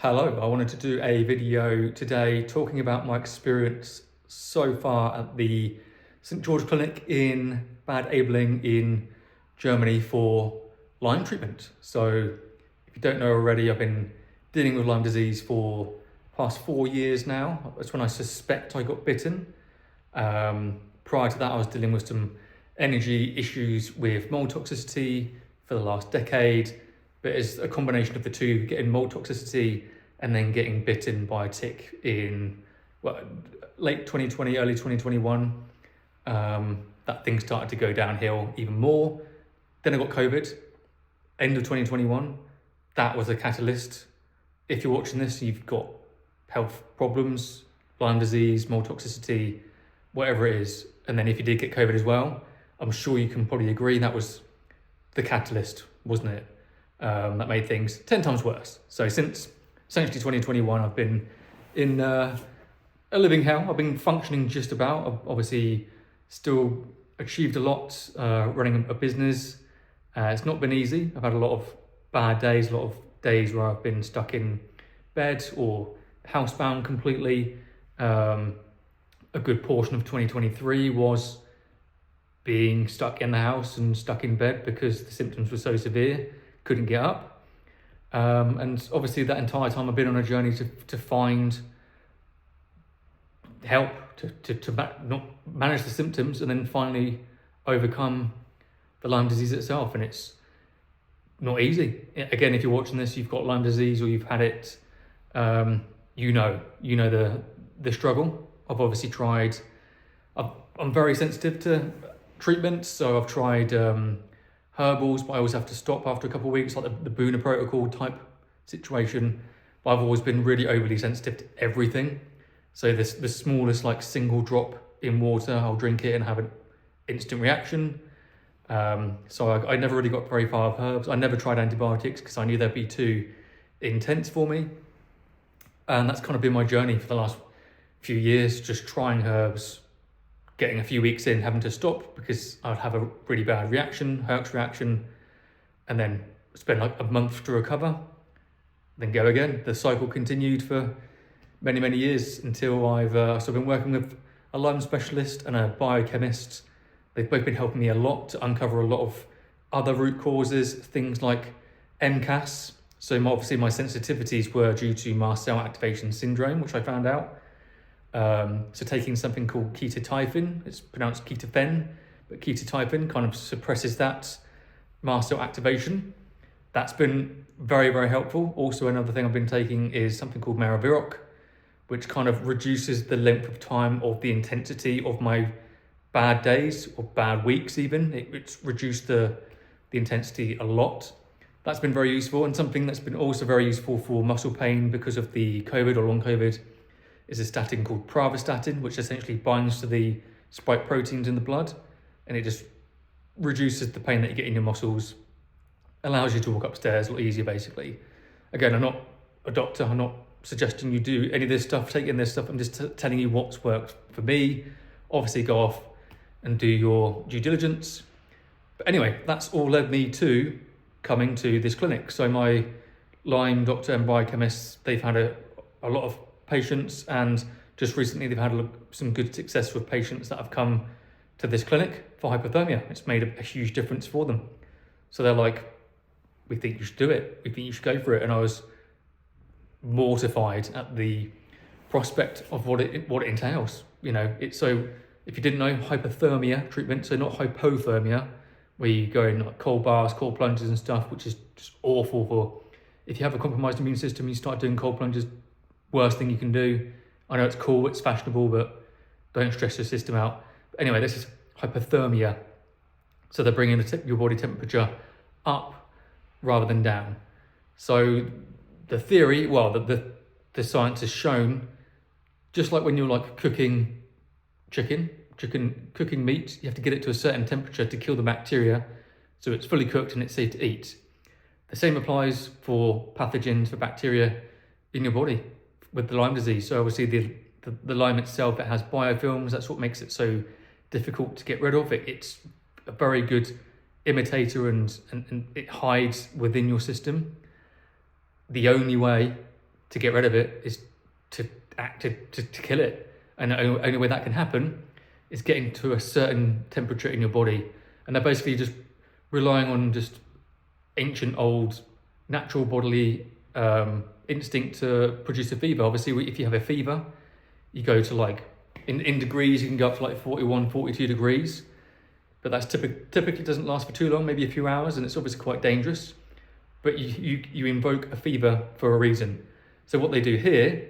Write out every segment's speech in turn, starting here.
Hello, I wanted to do a video today talking about my experience so far at the St Georg Klinik in Bad Aibling in Germany for Lyme treatment. So if you don't know already, I've been dealing with Lyme disease for the past 4 years now. That's when I suspect I got bitten. Prior to that, I was dealing with some energy issues with mold toxicity for the last decade. But it's a combination of the two, getting mold toxicity and then getting bitten by a tick in late 2020, early 2021. That thing started to go downhill even more. Then I got COVID, end of 2021. That was a catalyst. If you're watching this, you've got health problems, Lyme disease, mold toxicity, whatever it is. And then if you did get COVID as well, I'm sure you can probably agree that was the catalyst, wasn't it? That made things 10 times worse. So since essentially 2021, I've been in a living hell. I've been functioning just about. I've obviously still achieved a lot running a business. It's not been easy. I've had a lot of bad days, a lot of days where I've been stuck in bed or housebound completely. A good portion of 2023 was being stuck in the house and stuck in bed because the symptoms were so severe. Couldn't get up. And obviously that entire time I've been on a journey to find help, to not manage the symptoms and then finally overcome the Lyme disease itself. And it's not easy. Again, if you're watching this, you've got Lyme disease or you've had it, you know the struggle. I've obviously tried, I'm very sensitive to treatment, so I've tried herbals, but I always have to stop after a couple of weeks, like the Buna protocol type situation. But I've always been really overly sensitive to everything. So the smallest like single drop in water, I'll drink it and have an instant reaction. So I never really got very far with herbs. I never tried antibiotics because I knew they'd be too intense for me. And that's kind of been my journey for the last few years, just trying herbs, getting a few weeks in, having to stop because I'd have a really bad reaction, Herx reaction, and then spend like a month to recover, then go again. The cycle continued for many, many years until I've been working with a Lyme specialist and a biochemist. They've both been helping me a lot to uncover a lot of other root causes, things like MCAS. So obviously my sensitivities were due to mast cell activation syndrome, which I found out. So taking something called ketotifen, it's pronounced ketofen, but ketotifen kind of suppresses that mast cell activation. That's been very, very helpful. Also, another thing I've been taking is something called Maraviroc, which kind of reduces the length of time of the intensity of my bad days or bad weeks even. It's reduced the intensity a lot. That's been very useful, and something that's been also very useful for muscle pain because of the COVID or long COVID is a statin called pravastatin, which essentially binds to the spike proteins in the blood, and it just reduces the pain that you get in your muscles, allows you to walk upstairs a lot easier, basically. Again, I'm not a doctor, I'm not suggesting you do any of this stuff, take in this stuff, I'm just telling you what's worked for me. Obviously go off and do your due diligence. But anyway, that's all led me to coming to this clinic. So my Lyme doctor and biochemists, they've had a lot of patients, and just recently they've had some good success with patients that have come to this clinic for hypothermia. It's made a huge difference for them. So they're like, we think you should do it. We think you should go for it. And I was mortified at the prospect of what it entails. You know, it's so, if you didn't know, hyperthermia treatment, so not hypothermia, where you go in like cold baths, cold plunges and stuff, which is just awful for, if you have a compromised immune system, you start doing cold plunges, worst thing you can do. I know it's cool, it's fashionable, but don't stress your system out. But anyway, this is hyperthermia. So they're bringing your body temperature up rather than down. So the theory, well, the science has shown, just like when you're like cooking cooking meat, you have to get it to a certain temperature to kill the bacteria, so it's fully cooked and it's safe to eat. The same applies for pathogens, for bacteria in your body with the Lyme disease. So obviously the Lyme itself, it has biofilms. That's what makes it so difficult to get rid of. It's a very good imitator and it hides within your system. The only way to get rid of it is to kill it. And the only way that can happen is getting to a certain temperature in your body. And they're basically just relying on just ancient old natural bodily instinct to produce a fever. Obviously, if you have a fever, you go to like, in degrees, you can go up to like 41, 42 degrees. But that's typically doesn't last for too long, maybe a few hours, and it's obviously quite dangerous. But you invoke a fever for a reason. So what they do here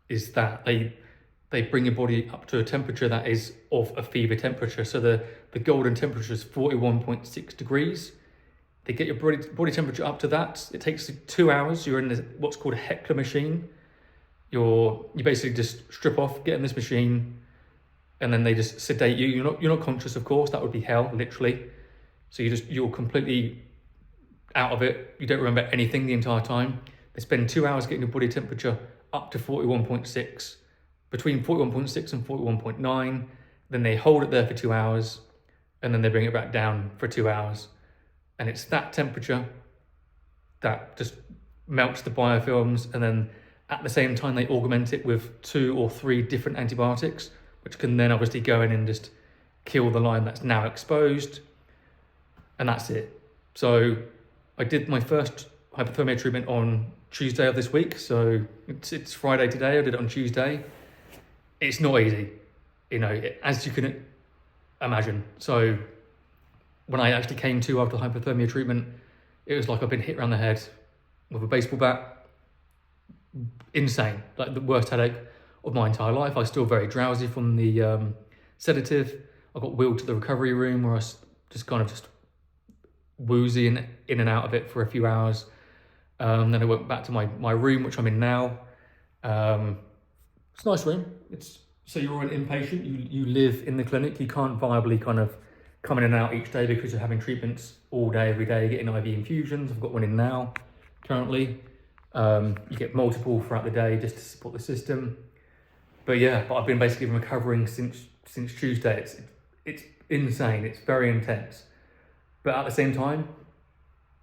is that they bring your body up to a temperature that is of a fever temperature. So the golden temperature is 41.6 degrees. They get your body temperature up to that. It takes 2 hours. You're in what's called a Heckler machine. You basically just strip off, get in this machine, and then they just sedate you. You're not conscious, of course. That would be hell, literally. So you're completely out of it. You don't remember anything the entire time. They spend 2 hours getting your body temperature up to 41.6, between 41.6 and 41.9. Then they hold it there for 2 hours, and then they bring it back down for 2 hours. And it's that temperature that just melts the biofilms, and then at the same time they augment it with 2 or 3 different antibiotics, which can then obviously go in and just kill the Lyme that's now exposed. And that's it. So I did my first hyperthermia treatment on Tuesday of this week. So it's Friday today. I did it on Tuesday. It's not easy, as you can imagine. So when I actually came to after the hyperthermia treatment, it was like I've been hit around the head with a baseball bat. Insane, like the worst headache of my entire life. I was still very drowsy from the sedative. I got wheeled to the recovery room where I was just woozy and in and out of it for a few hours. Then I went back to my room, which I'm in now. It's a nice room. So you're an inpatient, you live in the clinic. You can't viably kind of come in and out each day because you're having treatments all day, every day, getting IV infusions. I've got one in now, currently. You get multiple throughout the day just to support the system. But I've been basically recovering since Tuesday. It's insane. It's very intense. But at the same time,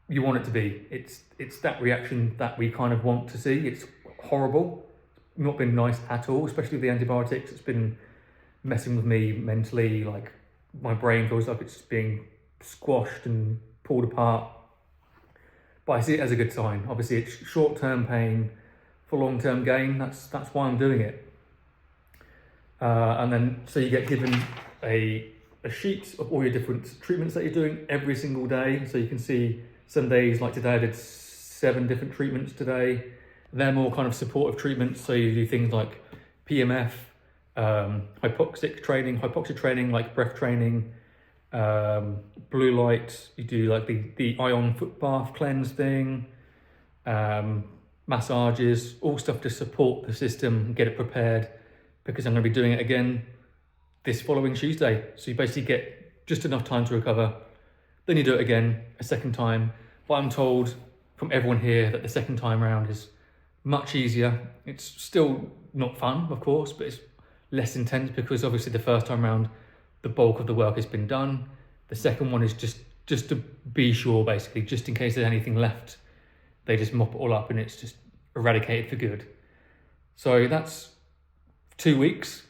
you want it to be. It's that reaction that we kind of want to see. It's horrible. Not been nice at all, especially with the antibiotics. It's been messing with me mentally. Like my brain feels like it's being squashed and pulled apart. But I see it as a good sign. Obviously, it's short-term pain for long-term gain. That's why I'm doing it. And then, so you get given a sheet of all your different treatments that you're doing every single day. So you can see some days, like today, I did 7 different treatments today. They're more kind of supportive treatments. So you do things like PMF, hypoxic training, like breath training, blue light. You do like the ion foot bath cleanse thing, massages, all stuff to support the system and get it prepared, because I'm going to be doing it again this following Tuesday. So you basically get just enough time to recover. Then you do it again a second time. But I'm told from everyone here that the second time round is much easier. It's still not fun, of course, but it's less intense because obviously the first time round, the bulk of the work has been done. The second one is just to be sure, basically, just in case there's anything left. They just mop it all up and it's just eradicated for good. So that's 2 weeks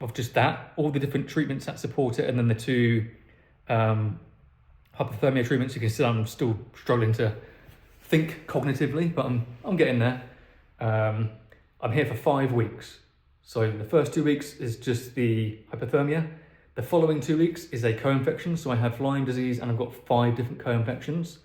of just that, all the different treatments that support it, and then the 2 hyperthermia treatments. You can see I'm still struggling to think cognitively, but I'm getting there. I'm here for 5 weeks. So the first 2 weeks is just the hyperthermia. The following 2 weeks is a co-infection. So I have Lyme disease and I've got 5 different co-infections.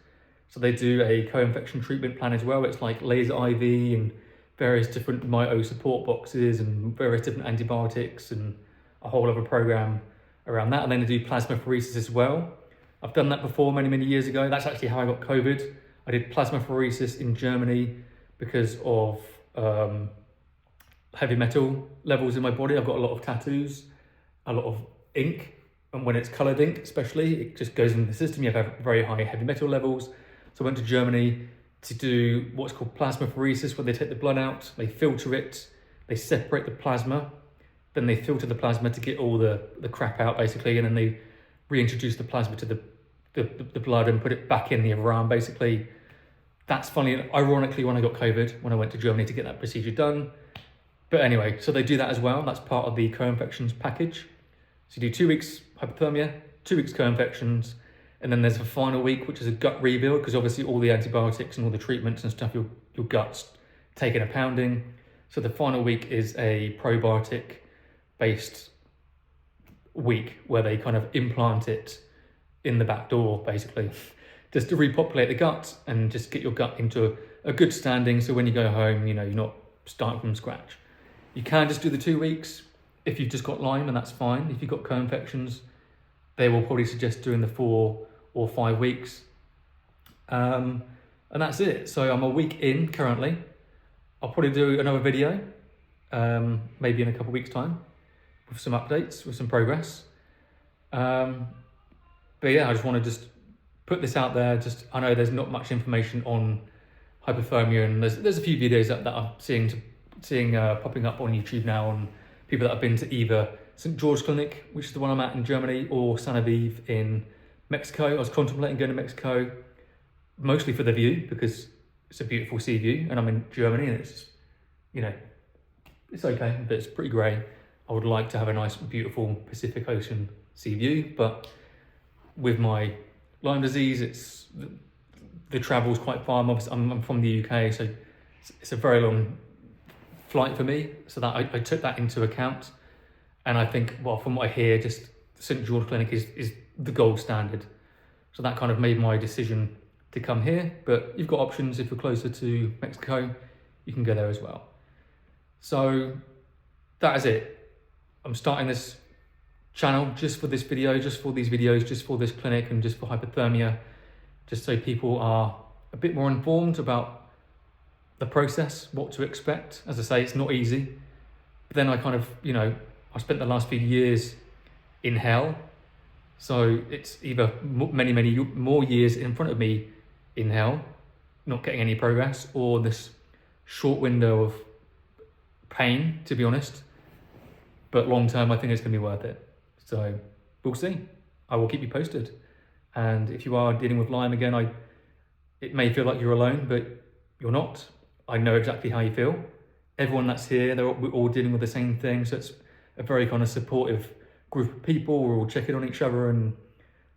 So they do a co-infection treatment plan as well. It's like laser IV and various different mito support boxes and various different antibiotics and a whole other program around that. And then they do plasmapheresis as well. I've done that before many years ago. That's actually how I got COVID. I did plasmapheresis in Germany because of heavy metal levels in my body. I've got a lot of tattoos, a lot of ink, and when it's coloured ink especially, it just goes into the system. You have very high heavy metal levels. So I went to Germany to do what's called plasmapheresis, where they take the blood out, they filter it, they separate the plasma, then they filter the plasma to get all the crap out basically, and then they reintroduce the plasma to the blood and put it back in the other arm basically. That's funny, ironically, when I got COVID, when I went to Germany to get that procedure done. But anyway, so they do that as well. That's part of the co-infections package. So you do 2 weeks hypothermia, 2 weeks co-infections, and then there's a final week, which is a gut rebuild, because obviously all the antibiotics and all the treatments and stuff, your gut's taking a pounding. So the final week is a probiotic-based week where they kind of implant it in the back door, basically, just to repopulate the gut and just get your gut into a good standing. So when you go home, you're not starting from scratch. You can just do the 2 weeks if you've just got Lyme, and that's fine. If you've got co-infections, they will probably suggest doing the 4 or 5 weeks. And that's it. So I'm a week in currently. I'll probably do another video, maybe in a couple of weeks' time, with some updates, with some progress. But yeah, I just want to just put this out there. I know there's not much information on hypothermia, and there's a few videos that I'm seeing popping up on YouTube now on people that have been to either St Georg Klinik, which is the one I'm at in Germany, or San Aviv in Mexico. I was contemplating going to Mexico, mostly for the view, because it's a beautiful sea view, and I'm in Germany, and it's, it's okay, but it's pretty grey. I would like to have a nice, beautiful Pacific Ocean sea view, but with my Lyme disease, the travel's quite far. I'm from the UK, so it's a very long flight for me, so that I took that into account. And I think, well, from what I hear, just St Georg Klinik is the gold standard. So that kind of made my decision to come here. But you've got options. If you're closer to Mexico, you can go there as well. So that is it. I'm starting this channel just for this video, just for these videos, just for this clinic, and just for hypothermia, just so people are a bit more informed about the process, what to expect. As I say, it's not easy. But then I kind of, I spent the last few years in hell. So it's either many more years in front of me in hell, not getting any progress, or this short window of pain, to be honest. But long term, I think it's going to be worth it. So we'll see. I will keep you posted. And if you are dealing with Lyme again, it may feel like you're alone, but you're not. I know exactly how you feel. Everyone that's here, we're all dealing with the same thing. So it's a very kind of supportive group of people. We're all checking on each other, and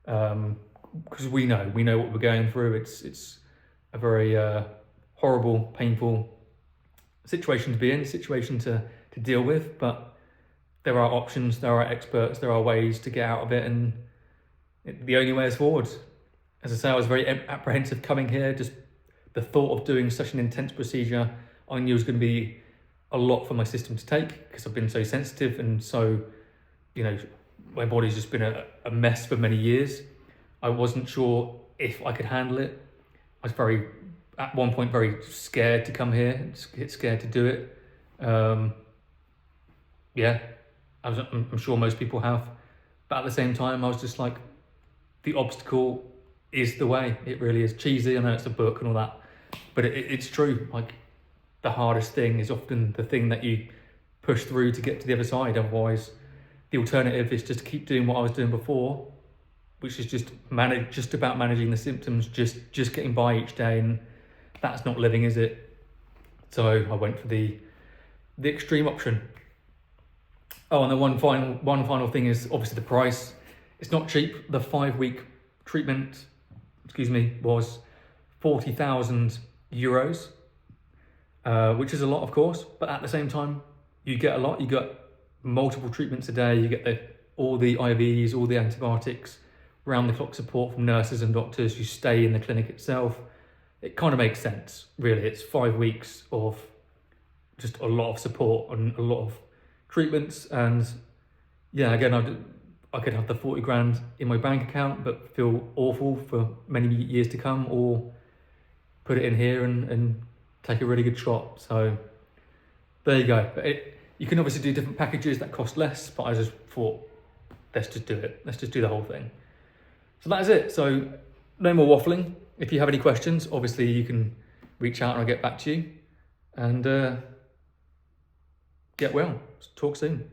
because we know what we're going through. It's a very horrible, painful situation to be in, situation to deal with, but there are options, there are experts, there are ways to get out of it, and the only way is forward. As I say, I was very apprehensive coming here. Just the thought of doing such an intense procedure, I knew it was going to be a lot for my system to take, because I've been so sensitive and so, my body's just been a mess for many years. I wasn't sure if I could handle it. I was at one point very scared to come here, scared to do it. Yeah, I'm sure most people have. But at the same time, I was just like, the obstacle is the way. It really is. Cheesy, I know it's a book and all that, but it's true. Like, the hardest thing is often the thing that you push through to get to the other side. Otherwise, the alternative is just to keep doing what I was doing before, which is just about managing the symptoms, just getting by each day, and that's not living, is it? So I went for the extreme option. Oh, and the one final thing is obviously the price. It's not cheap. The 5-week treatment, was 40,000 euros, which is a lot, of course. But at the same time, you get a lot. You get multiple treatments a day. You get all the IVs, all the antibiotics, round-the-clock support from nurses and doctors. You stay in the clinic itself. It kind of makes sense, really. It's 5 weeks of just a lot of support and a lot of treatments. And yeah, again, I could have the 40 grand in my bank account but feel awful for many years to come, or put it in here and take a really good shot. So there you go. You can obviously do different packages that cost less, but I just thought, let's just do it. Let's just do the whole thing. So that is it. So no more waffling. If you have any questions, obviously you can reach out and I'll get back to you. And get well. Talk soon.